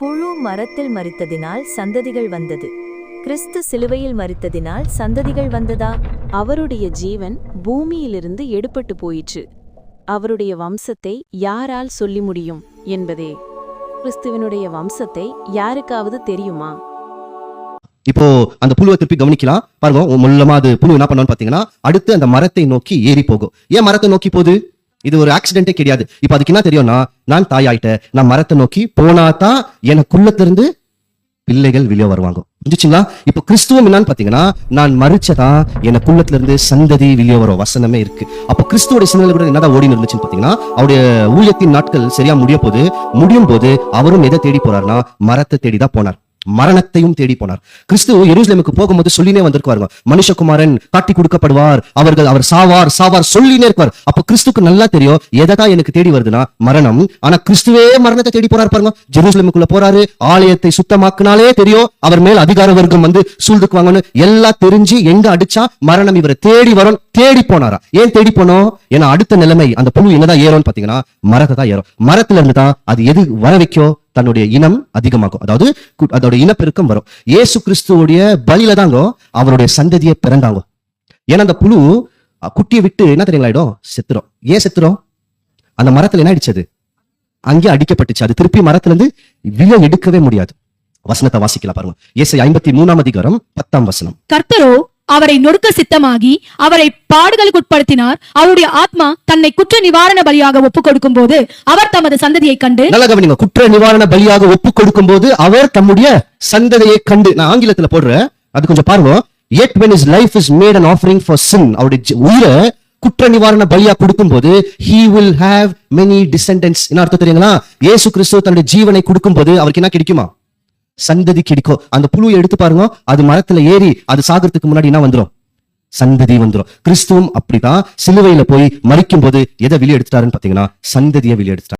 புழு மரத்தில் மரித்ததினால் சந்ததிகள் வந்தது. கிறிஸ்து சிலுவையில் மரித்ததினால் சந்ததிகள் வந்ததா? அவருடைய ஜீவன் பூமியிலிருந்து எடுபட்டு போயிற்று. அவருடைய வம்சத்தை யாரால் சொல்லி முடியும் என்பதே. கிறிஸ்துவனுடைய வம்சத்தை யாருக்காவது தெரியுமா? இப்போ அந்த புழுவை திருப்பி கவனிக்கலாம் பாருங்க. மூலமா அது புழு என்ன பண்ணணும்னு பாத்தீங்கன்னா, அடுத்து அந்த மரத்தை நோக்கி ஏறி போகும். ஏன் மரத்தை நோக்கி போகுது? இது ஒரு ஆக்சிடென்டே கிடையாது. இப்ப அதுக்கு என்ன தெரியும்னா, நான் தாயாயிட்டேன், நான் மரத்தை நோக்கி போனாதான் எனக்குள்ளத்திலிருந்து பிள்ளைகள் வெளியே வருவாங்க. புரிஞ்சுச்சுங்களா? இப்ப கிறிஸ்துவம் என்னன்னு பாத்தீங்கன்னா, நான் மறிச்சதா எனக்குள்ளத்துல இருந்து சந்ததி வெளியே வரும் வசனமே இருக்கு. அப்ப கிறிஸ்துவோட சிந்தனை கூட என்னதான் ஓடி இருந்துச்சுன்னு பாத்தீங்கன்னா, அவருடைய ஊழியத்தின் நாட்கள் சரியா முடியும் போது அவரும் எதை தேடி போறாருன்னா, மரத்தை தேடிதான் போனார். மரணத்தையும் தேடி போனார். கிறிஸ்து எருசலேமுக்கு போகும்போது சொல்லினே வந்திருக்காருங்க, மனுஷகுமாரன் காட்டி கொடுக்கப்படுவார், அவர் சாவார் சொல்லினே இருப்பார். அப்ப கிறிஸ்துக்கு நல்லா தெரியும் எதா எனக்கு தேடி வருதுன்னா மரணம். ஆனா கிறிஸ்துவே மரணத்தை தேடி போறாரு பாருங்க. ஜெருசலேமுக்குள்ள போறாரு, ஆலயத்தை சுத்தமாக்குனாலே தெரியும் அவர் மேல் அதிகார வர்க்கம் வந்து சூழ்ந்துக்குவாங்கன்னு எல்லாம் தெரிஞ்சு எங்க அடிச்சா மரணம் இவரை தேடி வரும். தேடி போனாரா? ஏன் தேடி போனோம்? ஏன்னா அடுத்த நிலைமை அந்த புழு என்னதான் ஏறும்னு பாத்தீங்கன்னா, மரத்தை தான் ஏறும். மரத்துல இருந்துதான் அது எது வர வைக்கும்? தன்னுடைய இனம் அதிகமாகும். அதாவது அதோட இனப்பெருக்கம் வரும். இயேசு கிறிஸ்துவோடைய பலியில தாங்க அவருடைய சந்ததியை பிறந்தாங்க. ஏன்னா அந்த புழு குட்டியை விட்டு என்ன தெரியுங்களா செத்துரும். ஏன் செத்துரும்? அந்த மரத்துல என்ன அடிச்சது? அங்கே அடிக்கப்பட்டுச்சு. அது திருப்பி மரத்துல இருந்து விலை எடுக்கவே முடியாது. வசனத்தை வாசிக்கலாம் பாருங்க. ஏசாயா 53:10. கர்த்தரோ அவரை நொறுக்க சித்தமாகி அவரை பாடுகளுக்குட்படுத்தினார். அவருடைய ஆத்மா தன்னை குற்ற நிவாரண பலியாக ஒப்புக் கொடுக்கும் போது அவர் தமது சந்ததியை கண்டு. நல்லா கவனிங்க. குற்ற நிவாரண பலியாக ஒப்புக் கொடுக்கும் போது அவர் தம்முடைய சந்ததியை கண்டு. நான் ஆங்கிலத்துல போடுறேன், அது கொஞ்சம் பாருங்க. Yet when his life is made an offering for sin, அவருடைய உயிரை குற்ற நிவாரண பலியா கொடுக்கும் போது he will have many descendants. என்ன அர்த்தம் தெரியுங்களா? இயேசு கிறிஸ்து தன்னுடைய ஜீவனை கொடுக்கும் போது அவருக்கு என்ன கிடைக்குமா? சந்ததி கிடைக்கும். அந்த புழுவை எடுத்து பாருங்க, அது மரத்துல ஏறி அது சாகிறதுக்கு முன்னாடி என்ன வந்துரும்? சந்ததி வந்துரும். கிறிஸ்துவும் அப்படிதான் சிலுவையில போய் மரிக்கும் போது எதை வெளியே எடுத்துட்டாருன்னு பாத்தீங்கன்னா, சந்ததியை வெளியே எடுத்துட்டாரு.